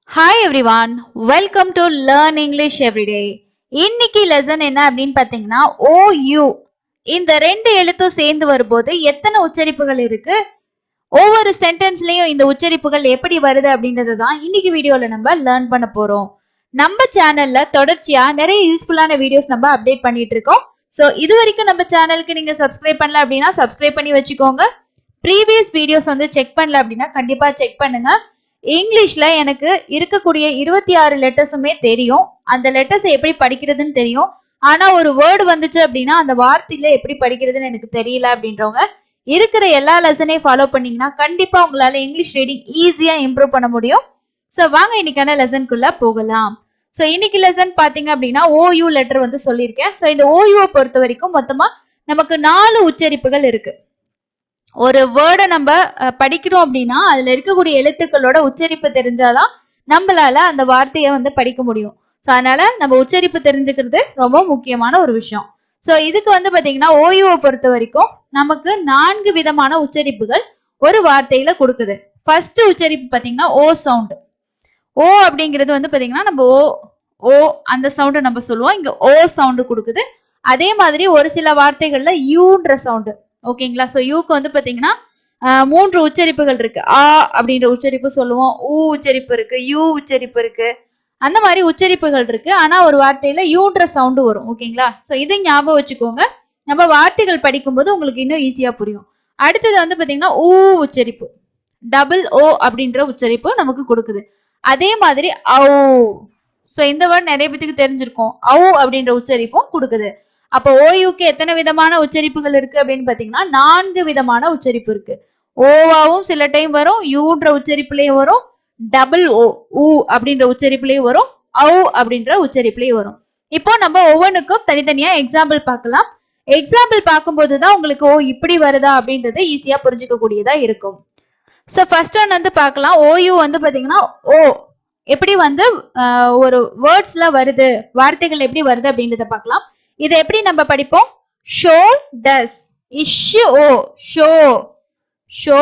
Hi everyone, welcome to Learn English Everyday. இன்னைக்கு lesson என்ன அப்படின்னு பாத்தீங்கன்னா OU. இந்த ரெண்டு எழுத்தும் சேர்ந்து வரும்போது எத்தனை உச்சரிப்புகள் இருக்கு, ஒவ்வொரு சென்டென்ஸ்லயும் இந்த உச்சரிப்புகள் எப்படி வருது அப்படின்றது தான் இன்னைக்கு வீடியோல நம்ம லேர்ன் பண்ண போறோம். நம்ம சேனல்ல தொடர்ச்சியா நிறைய யூஸ்ஃபுல்லான வீடியோஸ் நம்ம அப்டேட் பண்ணிட்டு இருக்கோம். ஸோ இது வரைக்கும் நம்ம சேனலுக்கு நீங்க சப்ஸ்கிரைப் பண்ணல அப்படின்னா சப்ஸ்கிரைப் பண்ணி வச்சுக்கோங்க. ப்ரீவியஸ் வீடியோஸ் வந்து செக் பண்ணல அப்படின்னா கண்டிப்பா செக் பண்ணுங்க. இங்கிலீஷ்ல எனக்கு இருக்கக்கூடிய 26 லெட்டர்ஸுமே தெரியும். அந்த லெட்டர்ஸ் எப்படி படிக்கிறதுன்னு தெரியும். ஆனா ஒரு வேர்டு வந்துச்சு அப்படின்னா அந்த வார்த்தையில எப்படி படிக்கிறதுன்னு எனக்கு தெரியல அப்படின்றவங்க இருக்கிற எல்லா லெசனையும் ஃபாலோ பண்ணீங்கன்னா கண்டிப்பா உங்களால இங்கிலீஷ் ரீடிங் ஈஸியா இம்ப்ரூவ் பண்ண முடியும். ஸோ வாங்க இன்னைக்கான லெசனுக்குள்ள போகலாம். ஸோ இன்னைக்கு லெசன் பாத்தீங்க அப்படின்னா OU லெட்டர் வந்து சொல்லியிருக்கேன். ஸோ இந்த OUவை பொறுத்த வரைக்கும் மொத்தமா நமக்கு 4 உச்சரிப்புகள் இருக்கு. ஒரு வேர்டை நம்ம படிக்கிறோம் அப்படின்னா அதுல இருக்கக்கூடிய எழுத்துக்களோட உச்சரிப்பு தெரிஞ்சாதான் நம்மளால அந்த வார்த்தையை வந்து படிக்க முடியும். ஸோ அதனால நம்ம உச்சரிப்பு தெரிஞ்சுக்கிறது ரொம்ப முக்கியமான ஒரு விஷயம். ஸோ இதுக்கு வந்து பாத்தீங்கன்னா OUவை பொறுத்த வரைக்கும் நமக்கு 4 விதமான உச்சரிப்புகள் ஒரு வார்த்தையில கொடுக்குது. ஃபர்ஸ்ட் உச்சரிப்பு பாத்தீங்கன்னா O சவுண்ட். O அப்படிங்கிறது வந்து பாத்தீங்கன்னா நம்ம ஓ அந்த சவுண்டு நம்ம சொல்லுவோம். இங்க O சவுண்டு கொடுக்குது. அதே மாதிரி ஒரு சில வார்த்தைகள்ல யூன்ற சவுண்டு. ஓகேங்களா? ஸோ யூக்கு வந்து பாத்தீங்கன்னா 3 உச்சரிப்புகள் இருக்கு. ஆ அப்படின்ற உச்சரிப்பு சொல்லுவோம், ஊ உச்சரிப்பு இருக்கு, யூ உச்சரிப்பு இருக்கு, அந்த மாதிரி உச்சரிப்புகள் இருக்கு. ஆனா ஒரு வார்த்தையில யூன்ற சவுண்டு வரும். ஓகேங்களா? ஸோ இதை ஞாபகம் வச்சுக்கோங்க. நம்ம வார்த்தைகள் படிக்கும்போது உங்களுக்கு இன்னும் ஈஸியா புரியும். அடுத்தது வந்து பாத்தீங்கன்னா ஊ உச்சரிப்பு, டபுள் ஓ அப்படின்ற உச்சரிப்பு நமக்கு கொடுக்குது. அதே மாதிரி ஔ. ஸோ இந்த வேர்ட் நிறைய பேத்துக்கு தெரிஞ்சிருக்கும். ஔ அப்படின்ற உச்சரிப்பும் கொடுக்குது. அப்போ ஓயுக்கு எத்தனை விதமான உச்சரிப்புகள் இருக்கு அப்படின்னு பாத்தீங்கன்னா 4 விதமான உச்சரிப்பு இருக்கு. ஓவாவும் சில டைம் வரும், யூன்ற உச்சரிப்புலயும் வரும், டபுள் ஓ ஊ அப்படின்ற உச்சரிப்புலயும் வரும், ஔ அப்படின்ற உச்சரிப்புலயும் வரும். இப்போ நம்ம ஒவ்வொன்றுக்கும் தனித்தனியா எக்ஸாம்பிள் பார்க்கலாம். எக்ஸாம்பிள் பார்க்கும்போதுதான் உங்களுக்கு இப்படி வருதா அப்படின்றது ஈஸியா புரிஞ்சுக்க கூடியதா இருக்கும். ஸோ ஃபர்ஸ்ட் ஒன் வந்து பார்க்கலாம். OU வந்து பாத்தீங்கன்னா ஓ எப்படி வந்து ஒரு வேர்ட்ஸ்ல வருது, வார்த்தைகள் எப்படி வருது அப்படின்றத பார்க்கலாம். இதை எப்படி நம்ம படிப்போம்? ஷோ டஸ், இஷ் ஓ ஷோ, ஷோ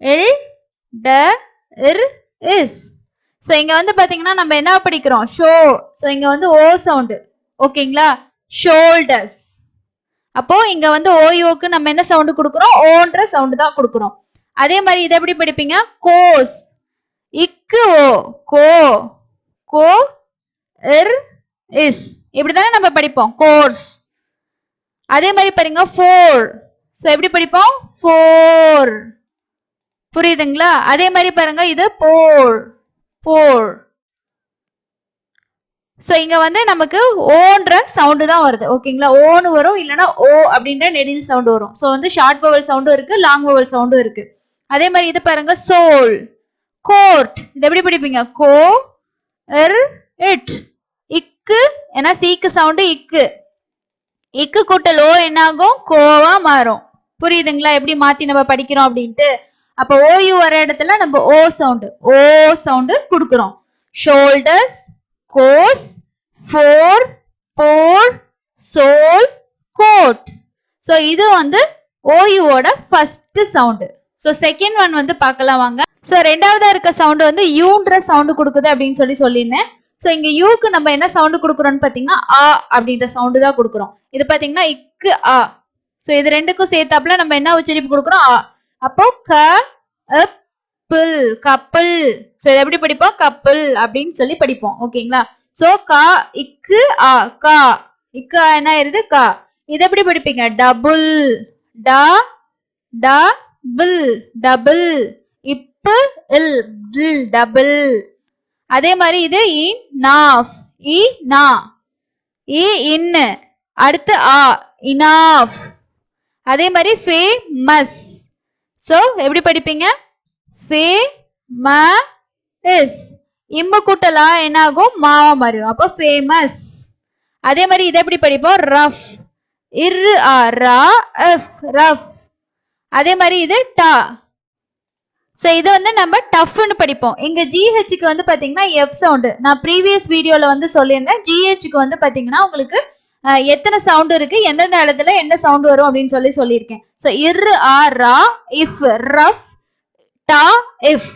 இல் ட இர் இஸ். ஸோ இங்க வந்து பாத்தீங்கன்னா நம்ம என்ன படிக்கிறோம்? ஷோ. ஸோ இங்க வந்து ஓ சவுண்டு. ஓகேங்களா? ஷோல்டர்ஸ். அப்போ இங்க வந்து ஓயோக்கு நம்ம என்ன சவுண்டு கொடுக்குறோம்? ஓன்ற சவுண்டு தான் கொடுக்குறோம். அதே மாதிரி இதை எப்படி படிப்பீங்க? கோஸ், இக்கு ஓ கோ, கோ இர் இஸ். இப்படிதானே நம்ம படிப்போம், கோர்ஸ். அதே மாதிரி பாருங்க ஃபோர். சோ எப்படி படிப்போம்? ஃபோர். புரியுதுங்களா? அதே மாதிரி பாருங்க இது போர், போர். சோ இங்க வந்து நமக்கு ஓன்ற சவுண்டு தான் வருது. ஓகேங்களா? ஓன்னு வரும், இல்லைன்னா ஓ அப்படின்ற நெடில் சவுண்டு வரும். சோ வந்து ஷார்ட் வவல் சவுண்டும் இருக்கு, லாங் வவல் சவுண்டும் இருக்கு. அதே மாதிரி இது பாருங்க சோல், கோர்ட். இது எப்படி படிப்பீங்க? கோ இர் இட். இக்கு, ஏன்னா சீக்கு சவுண்டு இக்கு, இக்கு கூட்டல் ஓ என்ன ஆகும்? கோவா மாறும். புரியுதுங்களா எப்படி மாத்தி நம்ம படிக்கிறோம் அப்படின்ட்டு? அப்ப ஓயு வர இடத்துல நம்ம ஓ சவுண்டு, ஓ சவுண்டு கொடுக்கிறோம். Shoulders, course, four, pour, soul, court. So இது வந்து ஓயுவோட first sound. So second one வந்து பார்க்கலாம் வாங்க. சோ ரெண்டாவதா இருக்க சவுண்டு வந்து யூன்ற சவுண்டு கொடுக்குது அப்படின்னு சொல்லியிருந்தேன். சோ இங்க யூக்கு நம்ம என்ன சவுண்டு கொடுக்குறோம்னு பாத்தீங்கன்னா ஆ அப்படின்ற சவுண்டு தான் கொடுக்குறோம். இது பாத்தீங்கன்னா இக்கு ஆ. சோ இது ரெண்டுக்கும் சேர்த்தாப்புல நம்ம என்ன உச்சரிப்பு கொடுக்குறோம்? ஆ. அப்போ க பிள், கப்பல். சோ இதை எப்படி படிப்போம்? கப்பல் அப்படின்னு சொல்லி படிப்போம். ஓகேங்களா? சோ கா இக்கு ஆ, கா. இக்கு ஆ என்ன ஆயிருது? கா. இது எப்படி படிப்பீங்க? டபுள், டா டா பிள், டபுள். இப்பு இல், டபுள். அதே மாதிரி இது இனாஃப், இ நா, இ இன்னு, அடுத்து ஆ, இனாஃப். அதே மாதிரி ஃபேமஸ். சோ எப்படி படிப்பீங்க? ஃபே ம இஸ். இம்மு கூட்டலா என்ன ஆகும்? மாவா மாறிடும். அப்போ ஃபேமஸ். அதே மாதிரி இதை எப்படி படிப்போம்? ரஃப், இரு ஆ, ரா எஃப், ரஃப். அதே மாதிரி இது டா. சோ இது வந்து நம்ம டஃப்னு படிப்போம். இங்க ஜிஹெச்க்கு வந்து பாத்தீங்கன்னா எஃப் சவுண்டு. நான் ப்ரீவியஸ் வீடியோல வந்து சொல்லியிருந்தேன். ஜிஹெச்க்கு வந்து பாத்தீங்கன்னா உங்களுக்கு எத்தனை சவுண்ட் இருக்கு, எந்தெந்த இடத்துல என்ன சவுண்ட் வரும் அப்படின்னு சொல்லியிருக்கேன். சோ இரு ஆ, ரா, இஃப், ரஃப், டா, இஃப்.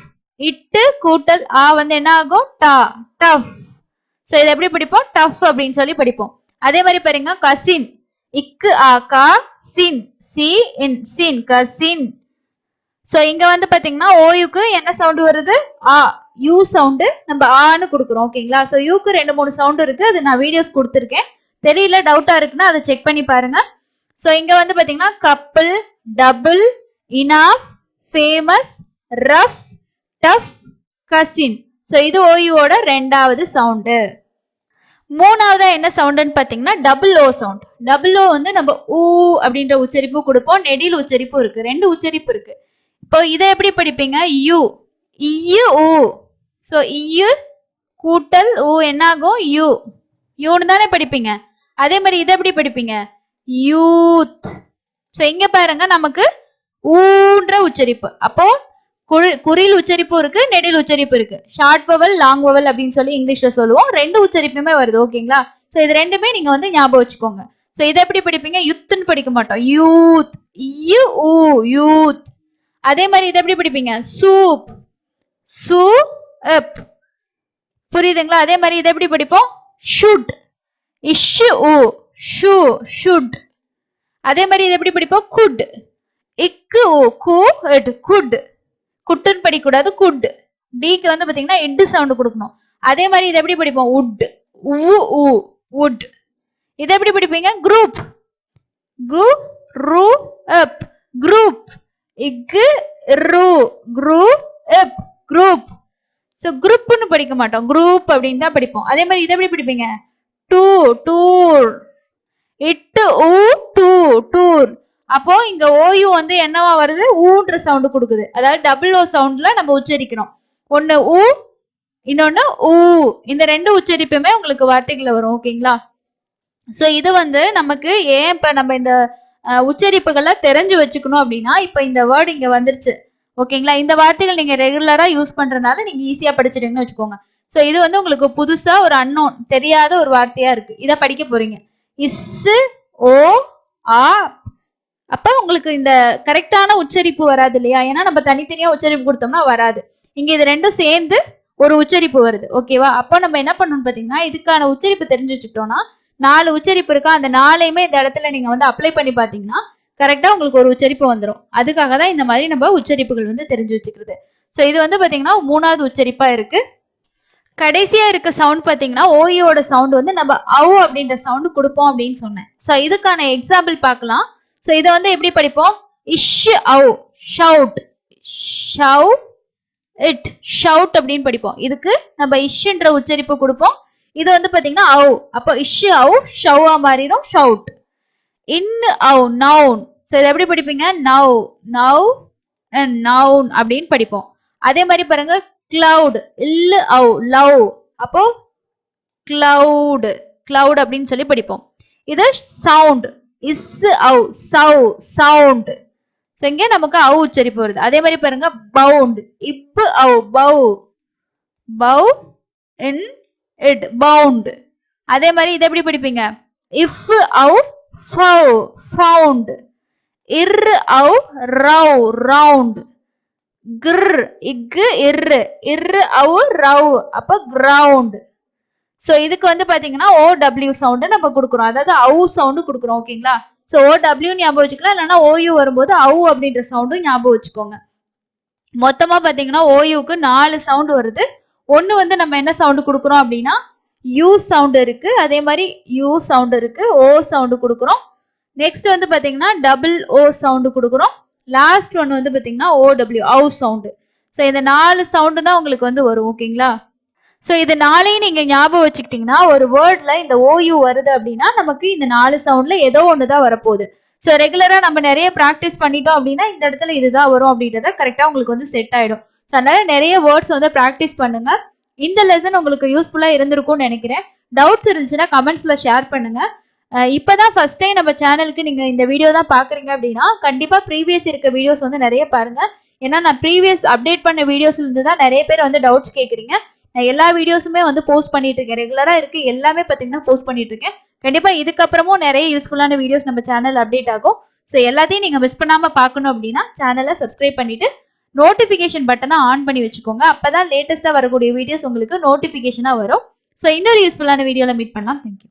இட்டு கூட்டல் ஆ வந்து என்ன ஆகும் டா டஃப். சோ இதை எப்படி படிப்போம் டஃப் அப்படின்னு சொல்லி படிப்போம். அதே மாதிரி பாருங்க கசின் இக்கு ஆ கா சின் சி இன் சின் கசின். சோ இங்க வந்து பாத்தீங்கன்னா ஓயுக்கு என்ன சவுண்ட் வருது ஆ யூ சவுண்ட் நம்ம ஆன்னு கொடுக்குறோம் ஓகேங்களா. சோ யூக்கு 2-3 சவுண்ட் இருக்கு, அது நான் வீடியோஸ் கொடுத்துருக்கேன், தெரியல டவுட்டா இருக்குன்னா அதை செக் பண்ணி பாருங்க. சோ இங்க வந்து பாத்தீங்கன்னா couple double enough famous rough tough cousin. So இது ஓயுவோட 2வது சவுண்டு. மூணாவதா என்ன சவுண்டுன்னு பாத்தீங்கன்னா double O sound. Double O வந்து நம்ம ஊ அப்படின்ற உச்சரிப்பு கொடுப்போம், நெடில் உச்சரிப்பு இருக்கு, 2 உச்சரிப்பு இருக்கு. இப்போ இதை எப்படி படிப்பீங்க யூ இயு ஊ. சோ இயு கூட்டல் ஊ என்ன ஆகும் யூ யூன்னு தானே படிப்பீங்க. அதே மாதிரி இதை எப்படி படிப்பீங்க யூத். சோ இங்க பாருங்க நமக்கு ஊன்ற உச்சரிப்பு. அப்போ குறில் உச்சரிப்பு இருக்கு, நெடில் உச்சரிப்பு இருக்கு. ஷார்ட் வவல் லாங் வவல் அப்படின்னு சொல்லி இங்கிலீஷ்ல சொல்லுவோம், 2 உச்சரிப்புமே வருது ஓகேங்களா. சோ இது ரெண்டுமே நீங்க வந்து ஞாபகம் வச்சுக்கோங்க. சோ இதை எப்படி படிப்பீங்க யுத்துன்னு படிக்க மாட்டோம், யூத் இயு ஊ யூத். அதே மாதிரி இதை எப்படி படிப்பீங்க சூப் சூ அப். புரியுதுங்களா. அதே மாதிரி இதை எப்படி படிப்போம் ஷுட் இஷு ஊ ஷூ ஷுட். அதே மாதிரி இதை எப்படி படிப்போம் குட் இக்கு ஊ கு இட் குட். குட்டுன்னு படிக்கூடாது குட். டிக்கு வந்து பாத்தீங்கன்னா இட்டு சவுண்ட் கொடுக்கணும். அதே மாதிரி இதை எப்படி படிப்போம் உட் உ ஊ உட். இதை எப்படி படிப்பீங்க குரூப் கு ரு அப் குரூப் இக்கு ரு குரூ அப் குரூப். சோ குரூப்னு படிக்க மாட்டோம், குரூப் அப்படின்னு தான் படிப்போம். அதே மாதிரி இதை எப்படி படிப்பீங்க டூ டூர் இட்டு ஊ டூ டூர். அப்போ இங்க ஓயு வந்து என்னவா வருது ஊன்ற சவுண்ட் கொடுக்குது, அதாவது டபுள் ஓ சவுண்ட்ல நம்ம உச்சரிக்கிறோம். ஒன்னு ஊ இன்னொன்னு ஊ, இந்த 2 உச்சரிப்புமே உங்களுக்கு வார்த்தைகள்ல வரும் ஓகேங்களா. சோ இது வந்து நமக்கு ஏன் இப்ப நம்ம இந்த உச்சரிப்புகளை தெரிஞ்சு வச்சுக்கணும் அப்படின்னா, இப்ப இந்த வேர்டு இங்க வந்துருச்சு ஓகேங்களா. இந்த வார்த்தைகள் நீங்க ரெகுலரா யூஸ் பண்றதுனால நீங்க ஈஸியா படிச்சிடுங்கன்னு வச்சுக்கோங்க. சோ இது வந்து உங்களுக்கு புதுசா ஒரு அன்னோன் தெரியாத ஒரு வார்த்தையா இருக்கு, இதை படிக்க போறீங்க. இஸ் ஓ ஆ. அப்ப உங்களுக்கு இந்த கரெக்டான உச்சரிப்பு வராது இல்லையா, ஏன்னா நம்ம தனித்தனியா உச்சரிப்பு கொடுத்தோம்னா வராது. இங்க இது 2ம் சேர்ந்து ஒரு உச்சரிப்பு வருது ஓகேவா. அப்போ நம்ம என்ன பண்ணணும் பாத்தீங்கன்னா, இதுக்கான உச்சரிப்பு தெரிஞ்சு வச்சுக்கிட்டோம்னா 4 உச்சரிப்பு இருக்கா, அந்த 4ஐயுமே இந்த இடத்துல நீங்க வந்து அப்ளை பண்ணி பாத்தீங்கன்னா கரெக்டா உங்களுக்கு ஒரு உச்சரிப்பு வந்துடும். அதுக்காக தான் இந்த மாதிரி நம்ம உச்சரிப்புகள் வந்து தெரிஞ்சு வச்சுக்கிறது. சோ இது வந்து பாத்தீங்கன்னா 3வது உச்சரிப்பா இருக்கு. கடைசியா இருக்க சவுண்ட் பாத்தீங்கன்னா ஓயோட சவுண்ட் வந்து நம்ம அவு அப்படின்ற சவுண்ட் கொடுப்போம் அப்படின்னு சொன்னேன். சோ இதுக்கான எக்ஸாம்பிள் பார்க்கலாம். சோ இதை வந்து எப்படி படிப்போம் இஷ் அவு ஷவுட் ஷவ் இட் ஷவுட் அப்படின்னு படிப்போம். இதுக்கு நம்ம இஷ்ன்ற உச்சரிப்பு கொடுப்போம். இது வந்து பாத்தீங்கன்னா அவு, அப்போ இஷ் அவு ஷவ்வா மாறிடும் ஷவுட். இன் அவு நவுன். சோ இதை எப்படி படிப்பீங்க நவ் நவ் நவுன் அப்படின்னு படிப்போம். அதே மாதிரி பாருங்க கிளவுட் இல்லு அவு லவ், அப்போ கிளவுட் கிளவுட் அப்படின்னு சொல்லி படிப்போம். இது சவுண்ட் இஸ் அவு சவ் சவுண்ட். சோ இங்க நமக்கு அவு உச்சரிப்பு வருது. அதே மாதிரி பாருங்க பவுண்ட் இப்பு அவு பவ் பவ் இன் இட் பவுண்ட். அதே மாதிரி இதை எப்படி படிப்பீங்க இஃப் அவு ஃபவ் ஃபவுண்ட் இர் அவு ரவ் ரவுண்ட் கிர் இக்கு இர் இர் அவு ரவ் அப்ப கிரவுண்ட். சோ இதுக்கு வந்து பாத்தீங்கன்னா ஓ டபிள்யூ சவுண்ட் நம்ம கொடுக்குறோம், அதாவது அவு சவுண்ட் கொடுக்குறோம் ஓகேங்களா. சோ ஓ டபிள்யூ ஞாபகம் வச்சுக்கலாம், இல்லைன்னா ஓயு வரும்போது அவு அப்படின்ற சவுண்டும் ஞாபகம் வச்சுக்கோங்க. மொத்தமா பாத்தீங்கன்னா ஓயுக்கு 4 சவுண்ட் வருது. ஒன்னு வந்து நம்ம என்ன சவுண்ட் கொடுக்குறோம் அப்படின்னா யூ சவுண்ட் இருக்கு, அதே மாதிரி யூ சவுண்ட் இருக்கு, ஓ சவுண்ட் கொடுக்குறோம். நெக்ஸ்ட் வந்து பாத்தீங்கன்னா டபுள் ஓ சவுண்ட் கொடுக்குறோம். லாஸ்ட் ஒன் வந்து பாத்தீங்கன்னா ஓ டபிள்யூ அவு சவுண்ட். சோ இந்த 4 சவுண்ட் தான் உங்களுக்கு வந்து வரும் ஓகேங்களா. சோ இது 4ஐயும் நீங்க ஞாபகம் வச்சுக்கிட்டீங்கன்னா ஒரு வேர்ட்ல இந்த ஓயு வருது அப்படின்னா நமக்கு இந்த 4 சவுண்ட்ல ஏதோ ஒண்ணுதான் வரப்போகுது. சோ ரெகுலரா நம்ம நிறைய பிராக்டிஸ் பண்ணிட்டோம் அப்படின்னா இந்த இடத்துல இதுதான் வரும் அப்படின்றத கரெக்டா உங்களுக்கு வந்து செட் ஆயிடும். ஸோ அதனால நிறைய வேர்ட்ஸ் வந்து ப்ராக்டிஸ் பண்ணுங்க. இந்த லெசன் உங்களுக்கு யூஸ்ஃபுல்லா இருந்திருக்கும்னு நினைக்கிறேன். டவுட்ஸ் இருந்துச்சுன்னா கமெண்ட்ஸ்ல ஷேர் பண்ணுங்க. இப்பதான் ஃபர்ஸ்ட் டைம் நம்ம சேனலுக்கு நீங்க இந்த வீடியோ தான் பாக்குறீங்க அப்படின்னா கண்டிப்பா ப்ரீவியஸ் இருக்க வீடியோஸ் வந்து நிறைய பாருங்க. ஏன்னா நான் ப்ரீவியஸ் அப்டேட் பண்ண வீடியோஸ்ல இருந்து தான் நிறைய பேர் வந்து டவுட்ஸ் கேட்குறீங்க. நான் எல்லா வீடியோஸுமே வந்து போஸ்ட் பண்ணிட்டு இருக்கேன், ரெகுலரா இருக்கு எல்லாமே பாத்தீங்கன்னா போஸ்ட் பண்ணிட்டு இருக்கேன். கண்டிப்பா இதுக்கப்புறமும் நிறைய யூஸ்ஃபுல்லான வீடியோஸ் நம்ம சேனல் அப்டேட் ஆகும். ஸோ எல்லாத்தையும் நீங்க மிஸ் பண்ணாம பார்க்கணும் அப்படின்னா சேனலை சப்ஸ்கிரைப் பண்ணிட்டு நோட்டிபிகேஷன் பட்டனை ஆன் பண்ணி வச்சுக்கோங்க. அப்பதான் லேட்டஸ்டா வரக்கூடிய வீடியோஸ் உங்களுக்கு நோட்டிபிகேஷனா வரும். ஸோ இன்னொரு யூஸ்ஃபுல்லான வீடியோல மீட் பண்ணலாம். தேங்க்யூ.